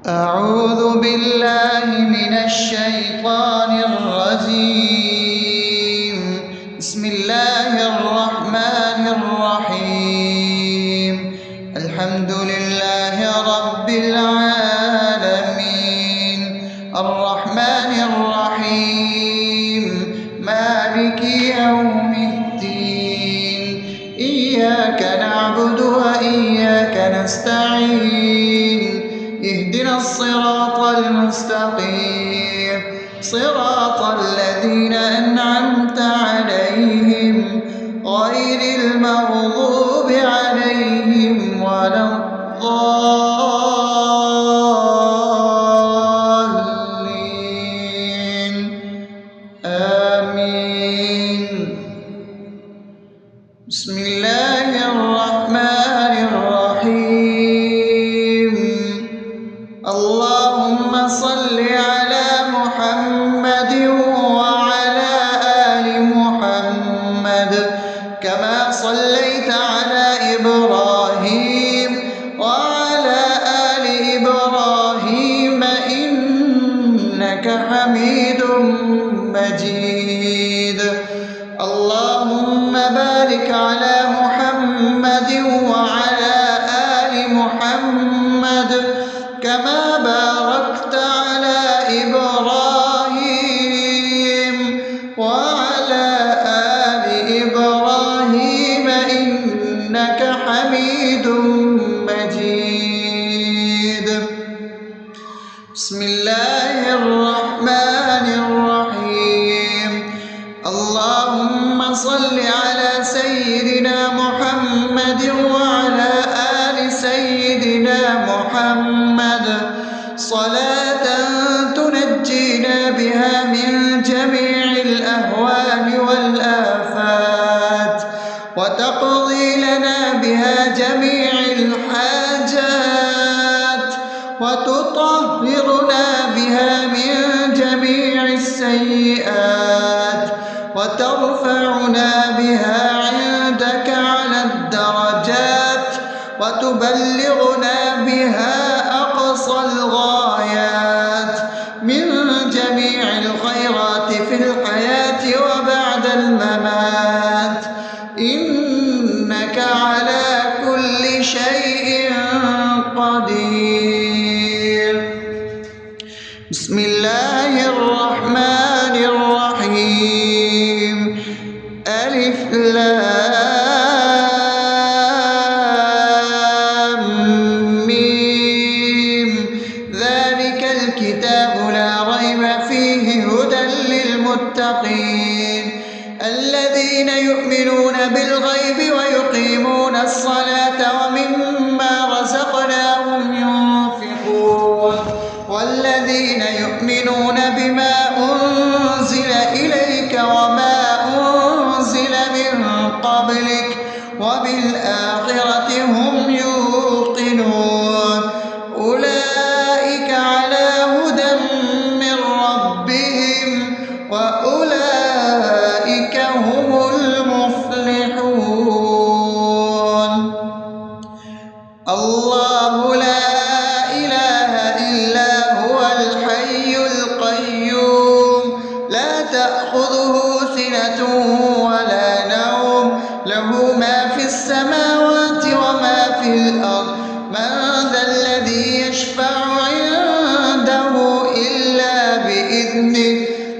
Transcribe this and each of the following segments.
أعوذ بالله من الشيطان الرجيم. بسم الله الرحمن الرحيم. الحمد لله رب العالمين، الرحمن الرحيم، مالك يوم الدين. إياك نعبد وإياك نستعين. اهدنا الصراط المستقيم، صراط الذين أنعمت عليهم غير المغضوب عليهم ولا الضالين. آمين. بسم الله الرحمن الرحيم. اللهم صل على محمد وعلى آل محمد كما صليت على إبراهيم وعلى آل إبراهيم إنك حميد مجيد. اللهم بارك على محمد وعلى آل محمد كما باركت على إبراهيم وعلى آل إبراهيم إنك حميد مجيد. بسم الله الرحمن الرحيم. اللهم صل على سيدنا محمد وعلى آل سيدنا محمد صلاة تنجينا بها من جميع الأهوال والآفات وتقضي لنا بها جميع الحاجات وتطهرنا بها من جميع السيئات وترفعنا بها عندك على الدرجات وتبلغنا بها أقصى الغايات من جميع الخيرات في الحياة وبعد الممات، إنك على كل شيء قدير. بسم الله الرحمن الرحيم. ألف لام ميم. ذلك الكتاب لا ريب فيه هدى للمتقين الذين يؤمنون بالغيب ويقيمون الصلاة ومما رزقناهم ينفقون والذين يؤمنون بما أنزل إليك وما أنزل من قبلك وبالآخرة هم يوقنون أولئك على هدى من ربهم وأولئك هم المفلحون. الله لا إله إلا هو الحي القيوم لا تأخذه سنة ولا نوم له ما في السماوات وما في الأرض. من ذا الذي يشفع عنده إلا بإذنه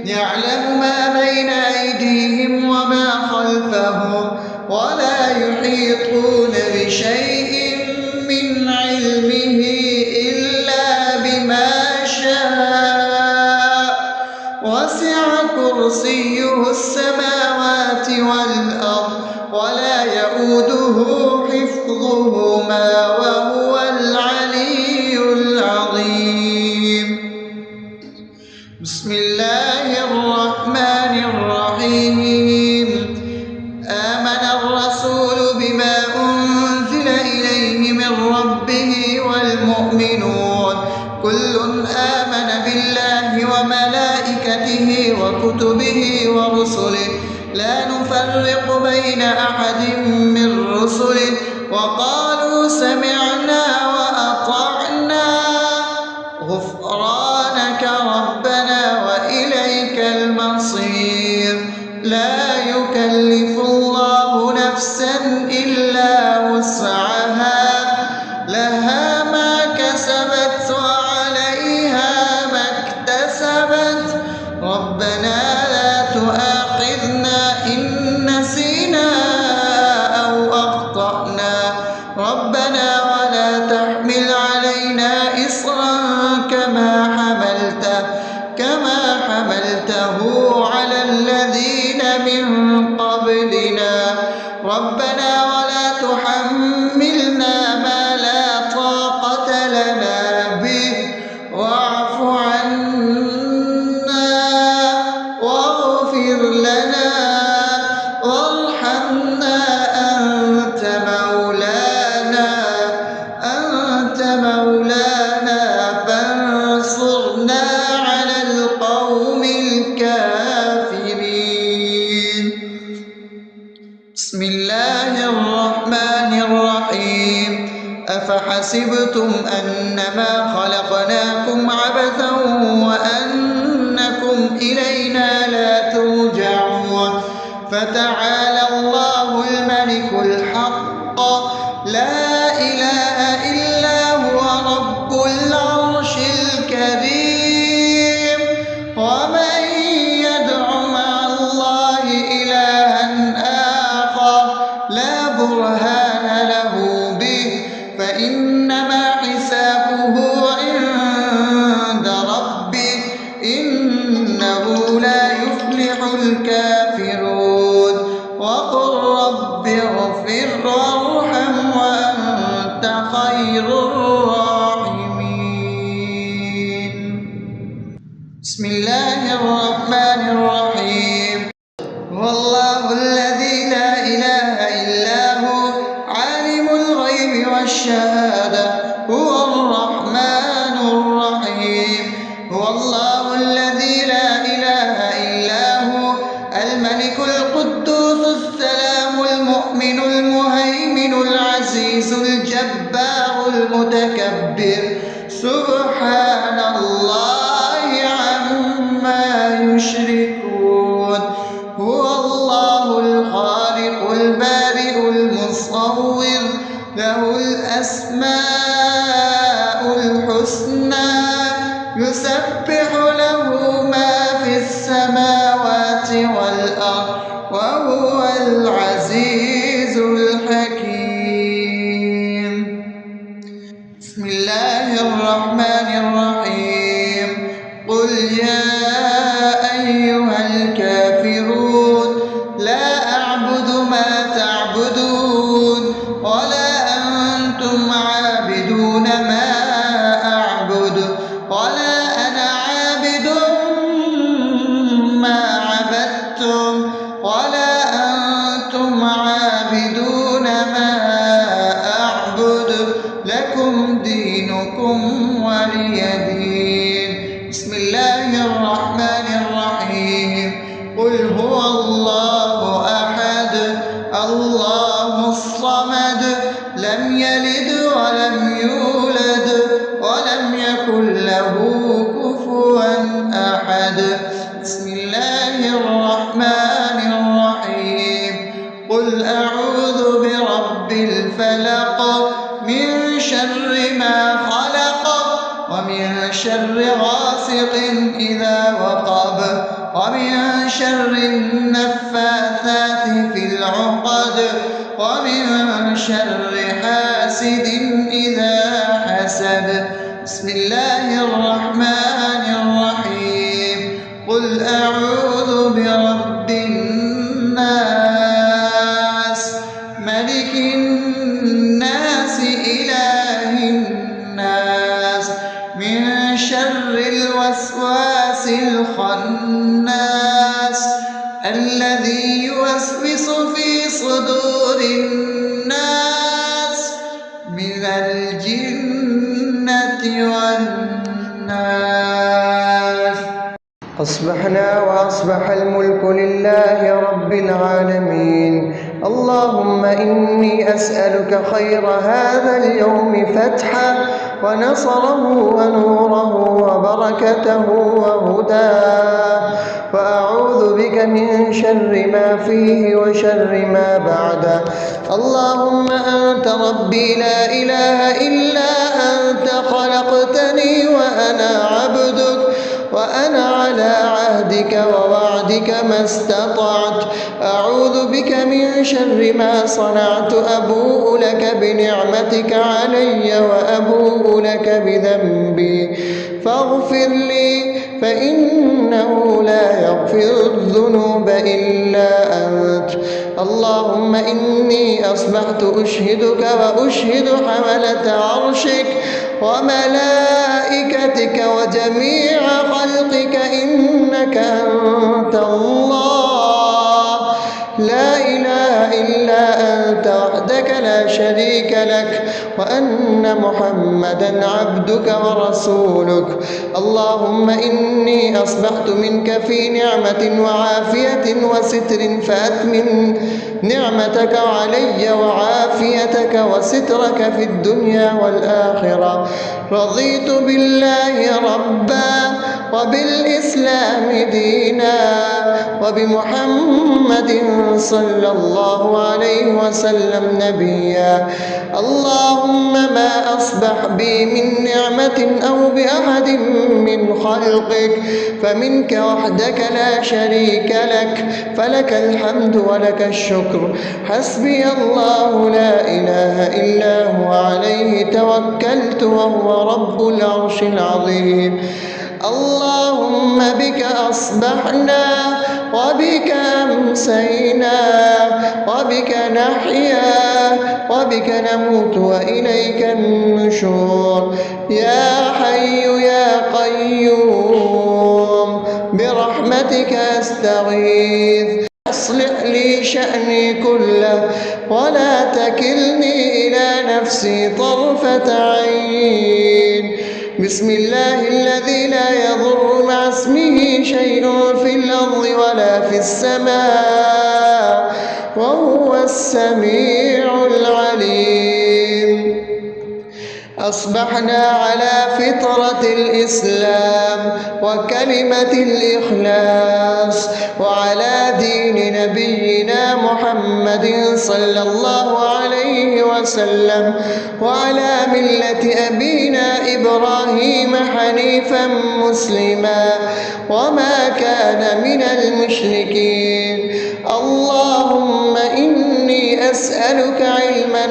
يعلم ما بين أيديهم وما خلفهم ولا يحيطون بشيء من علمه إلا بما شاء وسع كرسيه السماوات والأرض ولا يؤوده حفظهما وهو العلي العظيم. بسم الله الرحمن الرحيم. آمن الرسول بما أنزل إليه من ربه والمؤمنون كل آمن بالله وملائكته وكتبه ورسله لا نفرق بين أحد من رسله وقالوا سمعنا وأطعنا أفأمنتم أنما خلقناكم عبثا وأنكم إلينا لا ترجعون فتعالى الله الملك الحق لا إله إلا هو رب العرش الكريم ومن يدع مع الله إلها آخر لا برهان له به فإنما حسابه عند ربه إنه لا يفلح الكافرون وقل رب اغفر وارحم وأنت خير الراحمين. بسم الله الرحمن الرحيم. هو الله الذي لا إله إلا هو عالم الغيب والشهادة هو الرحمن الرحيم. هو الله الذي لا إله إلا هو الملك القدوس السلام المؤمن المهيمن العزيز الجبار المتكبر سبحان الله عما يشركون. هو الله الخالق البارئ المصور له الأسماء الحسنى يسبح له ما في السماوات والأرض وهو العزيز الحكيم. بسم الله الرحمن الرحيم. قل يا أيها الكافرون لا أعبد ما تعبدون ولا أنتم عابدون ما أعبد ولا أنا عابد ما عبدتم ولا أنتم عابدون ما أعبد لكم دينكم ولي دين. بسم الله الرحمن الرحيم. قل هو الله أحد الله الصمد لم يلد ولم يولد ولم يكن له كفوا أحد. بسم الله الرحمن الرحيم. قل أعوذ برب الفلق من شر ما خلق ومن شر غاسق إذا وقب ومن شر النفاثات في العقد ومن شر حاسد إذا حسد. بسم الله الرحمن الرحيم. قل أعوذ برب الناس ملك الناس إله الناس من شر الوسواس الخناس الذي يوسوس في صدور الناس من الجنة والناس. أصبحنا وأصبح الملك لله رب العالمين. اللهم إني أسألك خير هذا اليوم فتحه ونصره ونوره وبركته وهداه وأعوذ بك من شر ما فيه وشر ما بعده. اللهم أنت ربي لا إله إلا أنت خلقتني وأنا عبدك وأنا على عهدك ووعدك ما استطعت. أعوذ بك من شر ما صنعت. أبوء لك بنعمتك علي وأبوء لك بذنبي فاغفر لي فإنه لا يغفر الذنوب إلا أنت. اللهم إني أصبحت أشهدك وأشهد حملة عرشك وملائكتك وجميع خلقك إنك أنت الله لا إله إلا أنت وحدك لا شريك لك وأن محمدا عبدك ورسولك. اللهم إني أصبحت منك في نعمة وعافية وستر، فأتمم نعمتك علي وعافيتك وسترك في الدنيا والآخرة. رضيت بالله ربا وبالإسلام دينا وبمحمد صلى الله عليه وسلم نبيا. اللهم ما أصبح بي من نعمة أو بأحد من خلقك فمنك وحدك لا شريك لك، فلك الحمد ولك الشكر. حسبي الله لا إله إلا هو، عليه توكلت وهو رب العرش العظيم. اللهم بك أصبحنا وبك أمسينا وبك نحيا وبك نموت وإليك النشور. يا حي يا قيوم برحمتك أستغيث، أصلح لي شأني كله ولا تكلني إلى نفسي طرفة عين. بسم الله الذي لا يضر مع اسمه شيء في الأرض ولا في السماء وهو السميع العليم. أصبحنا على فطرة الإسلام وكلمة الإخلاص وعلى دين نبينا محمد صلى الله عليه وسلم وعلى ملة أبينا إبراهيم حنيفا مسلما وما كان من المشركين. اللهم إني أسألك علما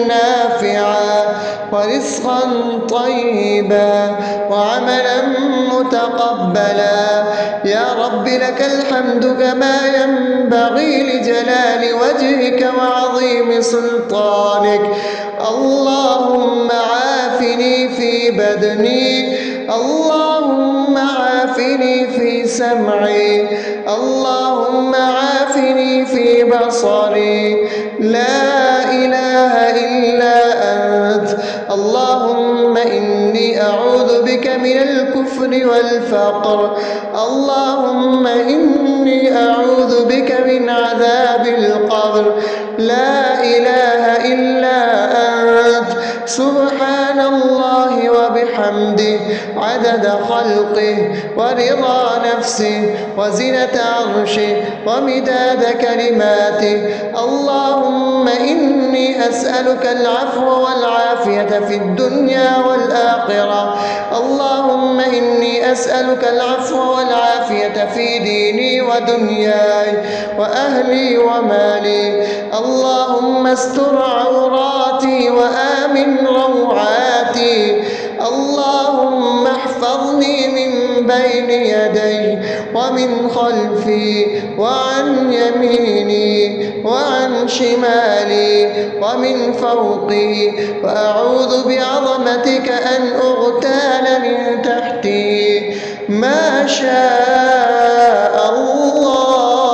نافعا ورزقا طيبا وعملا متقبلا. يا رب لك الحمد كما ينبغي لجلال وجهك وعظيم سلطانك. اللهم عافني في بدني، اللهم عافني في سمعي، اللهم عافني في بصري. لا إله إلا أنت. اللهم إني أعوذ بك من الكفر والفقر. اللهم إني أعوذ بك من عذاب القبر. لا إله إلا أنت. سبحان الله وبحمده عدد خلقه ورضا نفسه وزنة عرشه ومداد كلماته. اللهم إني أسألك العفو والعافية في الدنيا والآخرة. اللهم إني أسألك العفو والعافية في ديني ودنياي وأهلي ومالي. اللهم استر عوراتي وآمن روعاتي. اللهم احفظني من بين يدي ومن خلفي وعن يميني وعن شمالي ومن فوقي، وأعوذ بعظمتك أن أغتال من تحتي. ما شاء الله،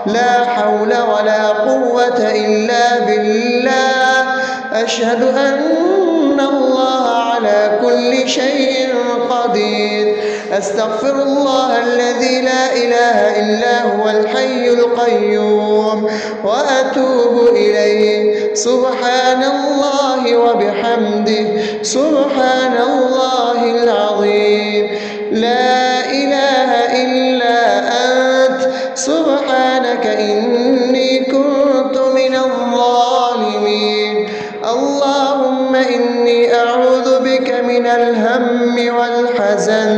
لا حول ولا قوة إلا بالله. أشهد أن الله على كل شيء قدير. أستغفر الله الذي لا إله إلا هو الحي القيوم وأتوب إليه. سبحان الله وبحمده سبحان الله العظيم. لا إله إلا أنت. سبحانك إني كنت من الظالمين. اللهم إني أعوذ بك من الهم والحزن،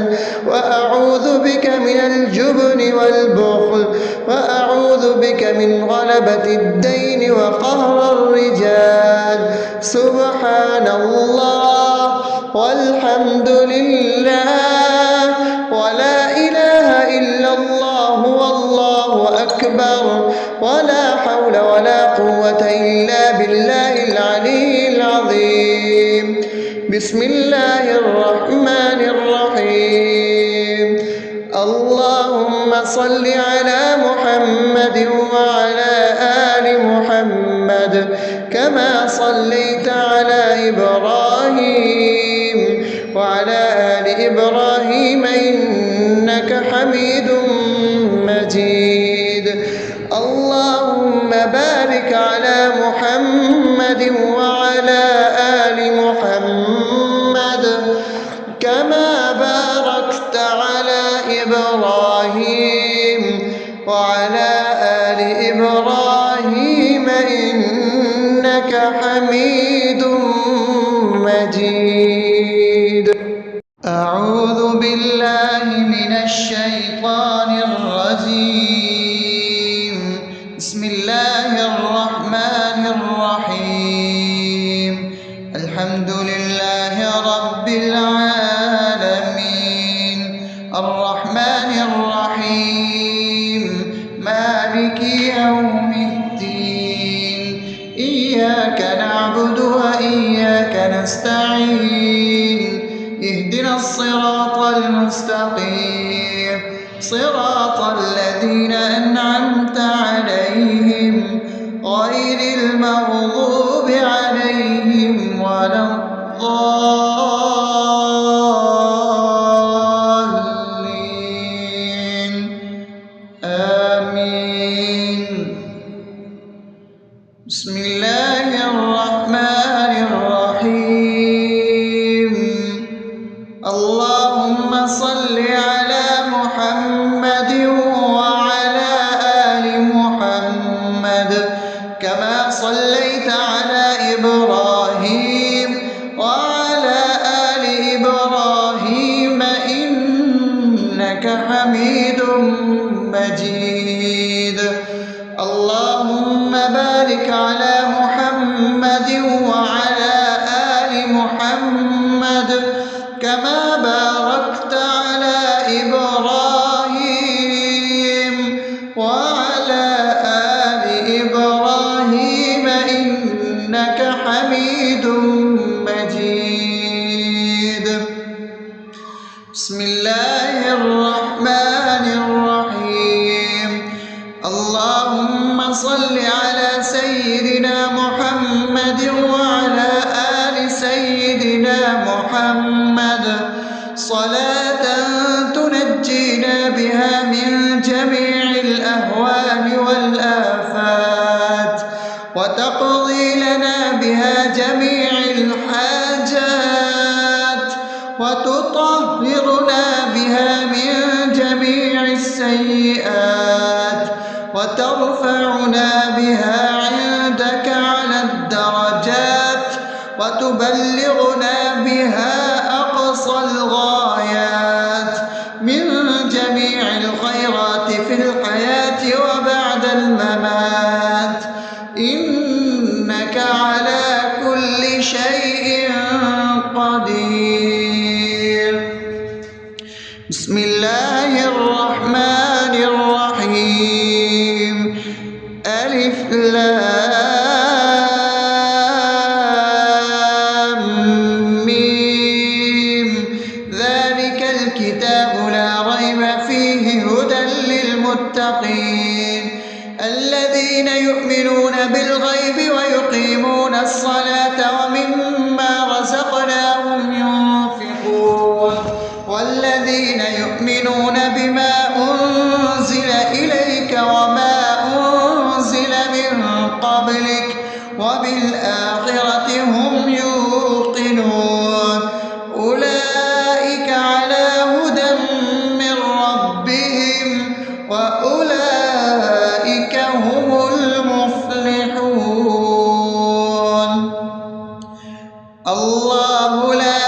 وأعوذ بك من الجبن والبخل، وأعوذ بك من غلبة الدين وقهر الرجال. سبحان الله والحمد لله ولا إله إلا الله والله أكبر، ولا حول ولا قوة إلا بالله العلي العظيم. بسم الله الرحمن الرحيم. اللهم صل على محمد وعلى آل محمد كما كما صليت على إبراهيم وعلى آل إبراهيم إنك حميد مجيد. اللهم بارك على محمد وعلى آل محمد كما باركت على إبراهيم وعلى آل إبراهيم إنك حميد مجيد. أعوذ بالله من الشيطان الرجيم. بسم الله الرحمن الرحيم. الحمد لله رب العالمين الرحمن الرحيم مالك يوم الدين إياك نعبد وإياك نستعين اهدنا الصراط المستقيم صراط الذين أنعمت عليهم غير المغضوب عليهم ولا الضالين آمين. بسم الله الرحمن الرحيم. اللهم صل على محمد وعلى آل محمد كما صليت على إبراهيم وعلى آل إبراهيم إنك حميد مجيد. اللهم بارك على محمد وعلى آل محمد كما باركت على إبراهيم وعلى آل إبراهيم إنك حميد مجيد. بسم الله الرحمن الرحيم. اللهم صل على سيدنا محمد وعلى آل سيدنا محمد صلاة تنجينا بها من جميع الأهوال والآفات وتقضي لنا بها جميع الحاجات وتطهرنا بها من جميع السيئات وترفعنا بها عندك على الدرجات وتبلغنا بها أقصى الغايات من جميع الخيرات في الحياة وبعد الممات إنك على كل شيء قدير. بسم الله الرحمن الرحيم. ألف لام ميم ذلك الكتاب لا ريب فيه هدى للمتقين الذين يؤمنون بالغيب ويقيمون الصلاة ومما رزقناهم ينفقون والذين يؤمنون بما أنزل إليك وما أنزل من قبلك وبالآخرة هم يوقنون أولئك على هدى من ربهم وأولئك هم المفلحون. الله لا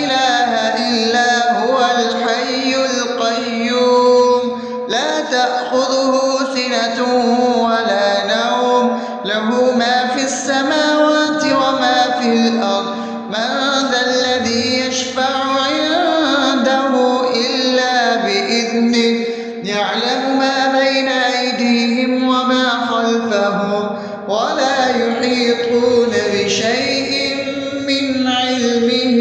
إله إلا هو الحي القيوم لا تأخذه سنة ولا نوم له ما في السماوات وما في الأرض من ذا الذي يشفع عنده إلا بإذنه يعلم ما بين أيديهم وما خلفهم ولا يحيطون بشيء من علمه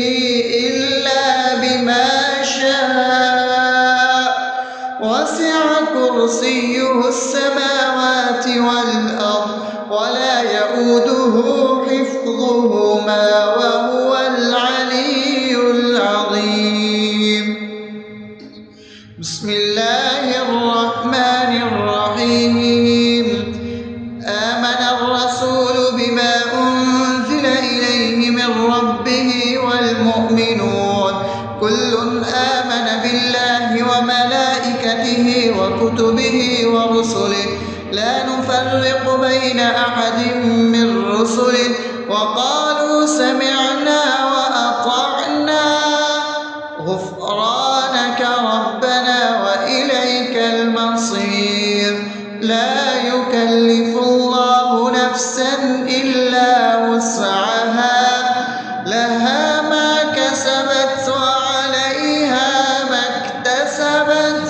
إلا بما شاء وسع كرسيه السماوات والأرض ولا يئوده يؤوده حفظهما وهو العلي العظيم. بسم الله الرحمن الرحيم. آمن الرسول بما أنزل إليه من ربه والمؤمنون كل آمن بالله وملائكته وكتبه ورسله لا نفرق بين أحد من رسله وقالوا سمعنا وأطعنا غفرانك ربنا وإليك المصير. لا يكلف الله نفسا إلا وسعها لها ما كسبت وعليها ما اكتسبت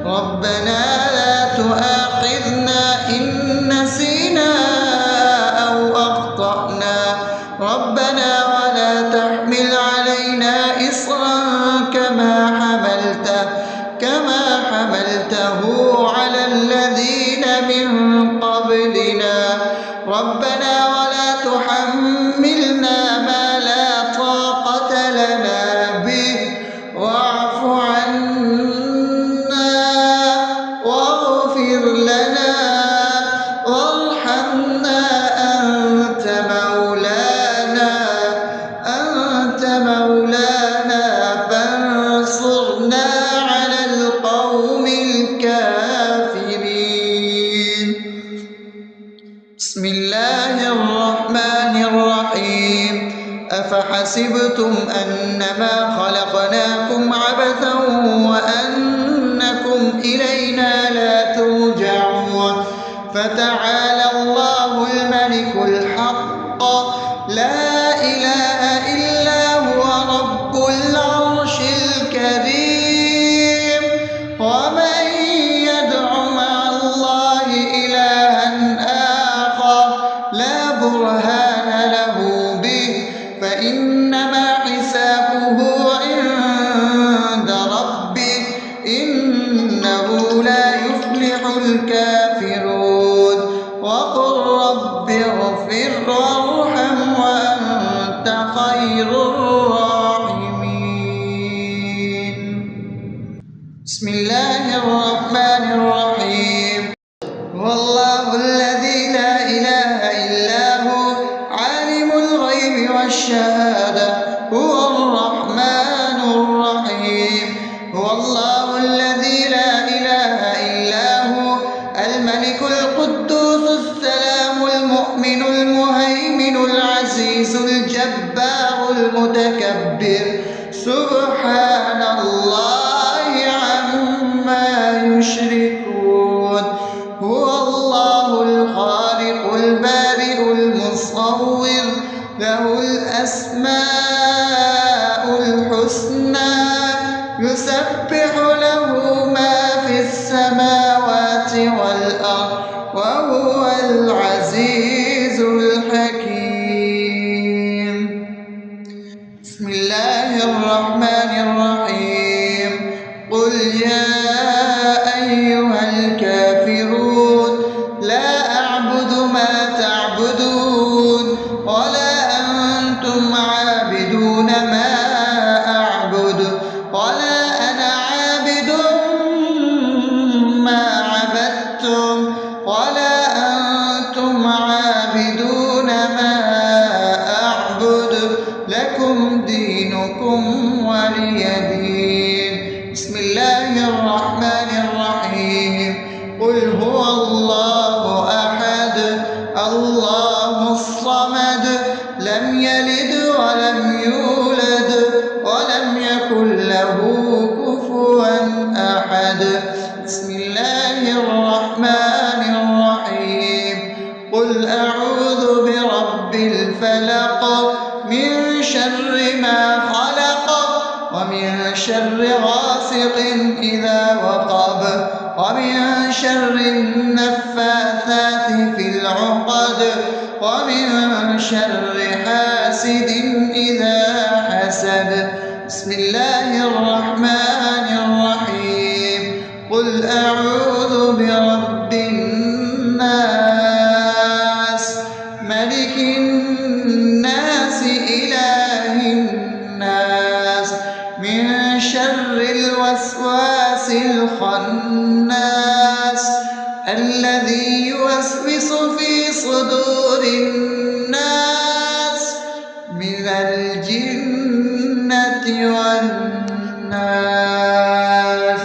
ربنا لا تؤاخذنا إن نسينا أو أخطأنا ربنا ولا تحمل علينا إصرا كما حملته على الذين من قبلنا ربنا ولا تحملنا ما لا طاقة لنا به واعف عنا واغفر لنا وارحمنا أنت مولانا فانصرنا على القوم الكافرين. بسم الله الرحمن الرحيم. أفحسبتم أنما خلقناكم عبثا وأنكم إلينا لا ترجعون فتعالى الله الملك الحق لا إله إلا هو رب العرش الكريم. ومن يدع مع الله إلها آخر لا برهان له به فإنما حسابه عند ربه إنه لا يفلح الكافرون. وقل رب اغفر وارحم وأنت خير الراحمين. بسم الله الرحمن الرحيم. هو الله الذي لا إله إلا هو عالم الغيب والشهادة هو الرحمن الرحيم. هو الله الذي لا إله إلا هو الملك القدوس السلام المؤمن المهيمن العزيز الجبار المتكبر سبحان الله عما يشركون. هو الله الخالق البارئ المصور له الأسماء الحسنى يسبح له ما في السماوات والأرض وهو العزيز الحكيم. بسم الله الرحمن الرحيم. قل يا أيها الكافرون لا أعبد ما تعبدون ولا أنتم عابدون ما أعبد ولا أنا عابد ما عبدتم ولا أنتم عابدون ما أعبد لكم دينكم ولي دين. بسم الله الرحمن الرحيم. قل هو الله أحد الله الصمد لم يلد ولم يولد ولم يكن له كفوا أحد. بسم الله الرحمن الرحيم. قل أعوذ برب الفلق من شر ما خلق ومن شر غاسق إذا وقب ومن شر النفاثات في العقد ومن شر حاسد إذا حسد. بسم الله الرحمن الرحيم. قل أعوذ برب الناس ملك شر الوسواس الخناس الذي يوسوس في صدور الناس من الجنة والناس.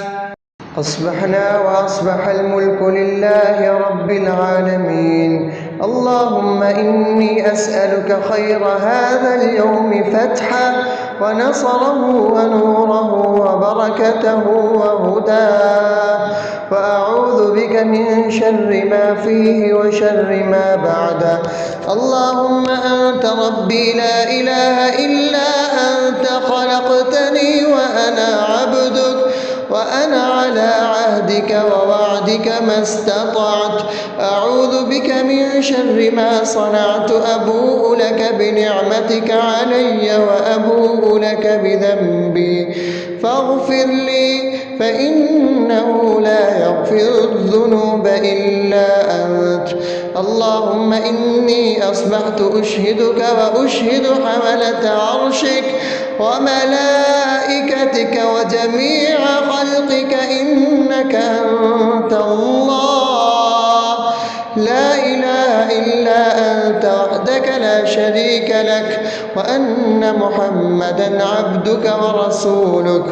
أصبحنا وأصبح الملك لله رب العالمين. اللهم إني أسألك خير هذا اليوم فتحه ونصره ونوره وبركته وهداه، وأعوذ بك من شر ما فيه وشر ما بعده. اللهم أنت ربي لا إله إلا أنت، خلقتني وأنا عبدك، وأنا على عهدك ووعدك ما استطعت. أعوذ بك من شر ما صنعت، أبوء لك بنعمتك علي وأبوء لك بذنبي، فاغفر لي فإنه لا يغفر الذنوب إلا أنت. اللهم إني أصبحت أشهدك وأشهد حملة عرشك وملائكتك وجميع خلقك إنك أنت الله، لا إله إلا أنت وحدك لا شريك لك، وأن محمدا عبدك ورسولك.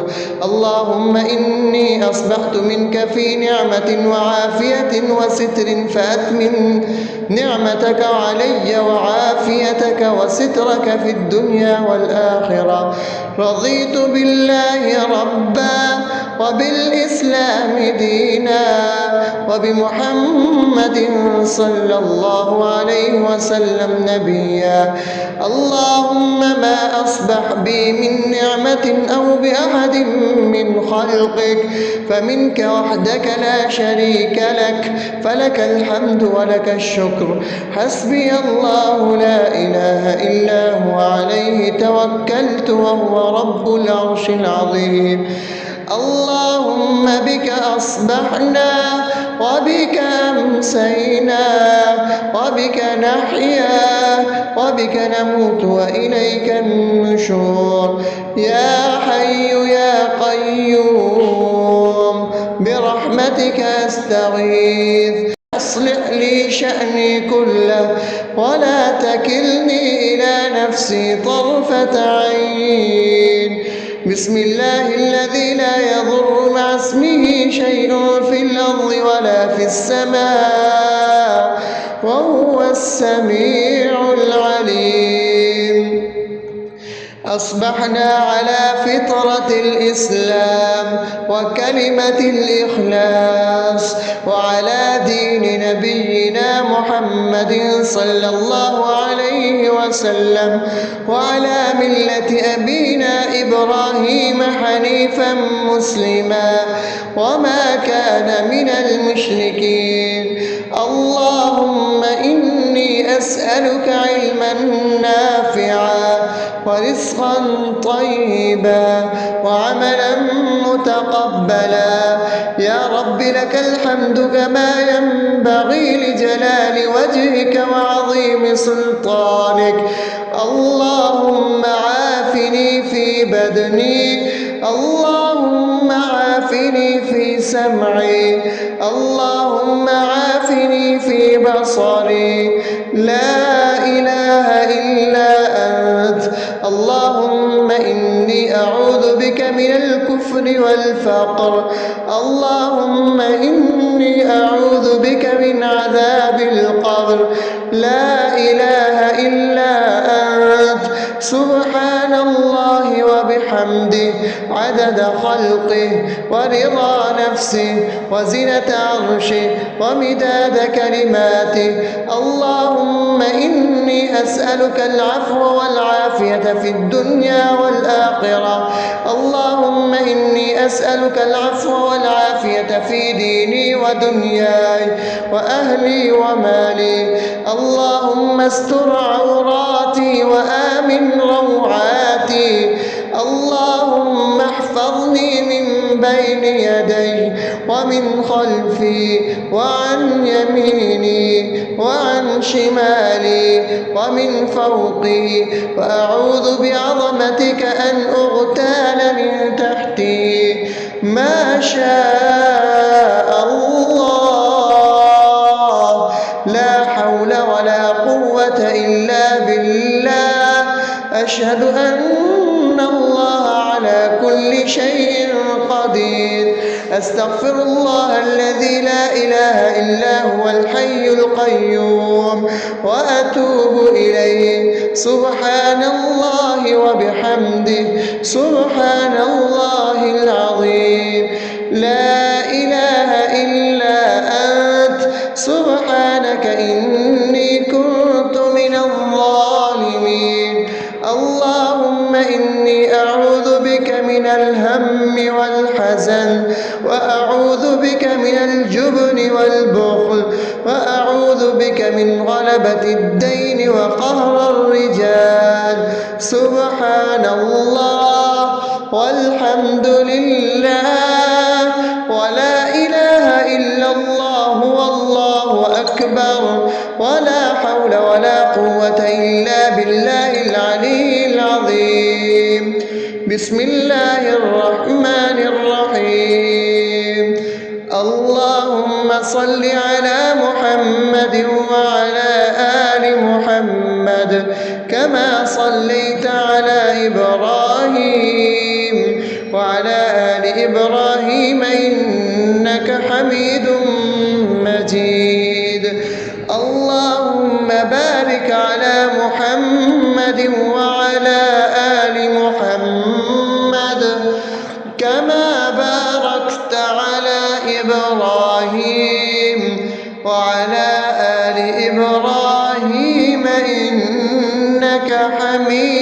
اللهم إني أصبحت منك في نعمة وعافية وستر، فأتمم نعمتك علي وعافيتك وسترك في الدنيا والآخرة. رضيت بالله ربا وبالإسلام دينا وبمحمد صلى الله عليه وسلم نبيا. اللهم ما أصبح بي من نعمة أو بأحد من خلقك فمنك وحدك لا شريك لك، فلك الحمد ولك الشكر. حسبي الله لا إله إلا هو، عليه توكلت وهو رب العرش العظيم. اللهم بك أصبحنا وبك أمسينا وبك نحيا وبك نموت وإليك النشور. يا حي يا قيوم برحمتك أستغيث، أصلح لي شأني كله ولا تكلني إلى نفسي طرفة عين. بسم الله الذي لا يضر مع اسمه شيء في الأرض ولا في السماء وهو السميع العليم. أصبحنا على فطرة الإسلام وكلمة الإخلاص وعلى دين نبينا محمد صلى الله عليه وسلم وعلى ملة أبينا إبراهيم حنيفا مسلما وما كان من المشركين. اللهم إني أسألك علما نافعا ورزقا طيبا وعملا متقبلا. يا رب لك الحمد كما ينبغي لجلال وجهك وعظيم سلطانك. اللهم عافني في بدني، اللهم عافني في سمعي، اللهم عافني في بصري. لا إله إلا أنت. اللهم إني أعوذ بك من الكفر والفقر. اللهم إني أعوذ بك من عذاب القبر. لا إله إلا أنت. سبحان الله وبحمده عدد خلقه ورضا نفسه وزنة عرشه ومداد كلماته. اللهم إني أسألك العفو والعافية في الدنيا والآخرة. اللهم إني أسألك العفو والعافية في ديني ودنياي وأهلي ومالي. اللهم استر عوراتي وآمن روعاتي. اللهم احفظني من بين يدي ومن خلفي وعن يميني وعن شمالي ومن فوقي، وأعوذ بعظمتك أن أغتال من تحتي. ما شاء الله، لا حول ولا قوة إلا بالله. أشهد أن الله على كل شيء قدير. أستغفر الله الذي لا إله إلا هو الحي القيوم وأتوب إليه. سبحان الله وبحمده، سبحان الله العظيم. لا إله إلا أنت، سبحانك إني كنت من الظالمين. اللهم إني أعوذ بك من الهم والحزن، وأعوذ بك من الجبن والبخل، وأعوذ بك من غلبة الدين وقهر الرجال. سبحان الله والحمد لله ولا إله إلا الله والله أكبر، ولا حول ولا قوة إلا بالله العلي العظيم. بسم الله الرحمن الرحيم. اللهم صل على محمد وعلى آل محمد كما صليت على إبراهيم وعلى آل إبراهيم إنك حميد مجيد. اللهم بارك على محمد وعلى آل محمد كما باركت على إبراهيم وعلى آل إبراهيم إنك حميد